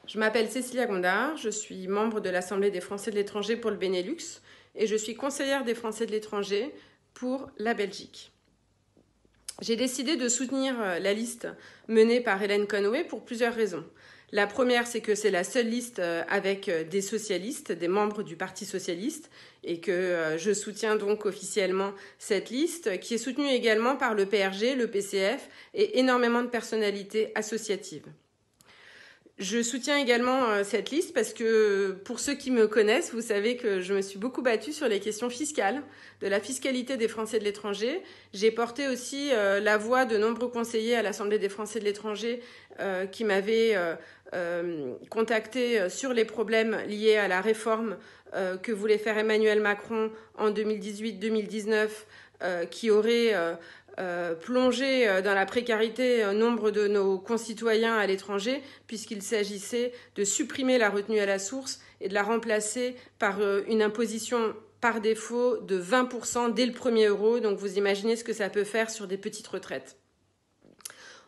Je m'appelle Cécilia Gondard, je suis membre de l'Assemblée des Français de l'étranger pour le Benelux et je suis conseillère des Français de l'étranger pour la Belgique. J'ai décidé de soutenir la liste menée par Hélène Conway pour plusieurs raisons. La première, c'est que c'est la seule liste avec des socialistes, des membres du Parti socialiste, et que je soutiens donc officiellement cette liste, qui est soutenue également par le PRG, le PCF et énormément de personnalités associatives. Je soutiens également cette liste parce que, pour ceux qui me connaissent, vous savez que je me suis beaucoup battue sur les questions fiscales, de la fiscalité des Français de l'étranger. J'ai porté aussi la voix de nombreux conseillers à l'Assemblée des Français de l'étranger qui m'avaient contacté sur les problèmes liés à la réforme que voulait faire Emmanuel Macron en 2018-2019, qui aurait plongé dans la précarité nombre de nos concitoyens à l'étranger, puisqu'il s'agissait de supprimer la retenue à la source et de la remplacer par une imposition par défaut de 20% dès le premier euro. Donc vous imaginez ce que ça peut faire sur des petites retraites.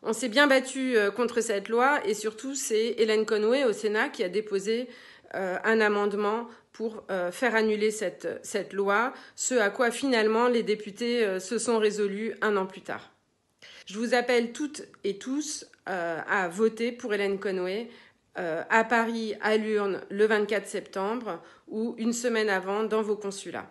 On s'est bien battu contre cette loi et surtout c'est Hélène Conway au Sénat qui a déposé un amendement pour faire annuler cette loi, ce à quoi finalement les députés se sont résolus un an plus tard. Je vous appelle toutes et tous à voter pour Hélène Conway à Paris, à l'urne, le 24 septembre ou une semaine avant dans vos consulats.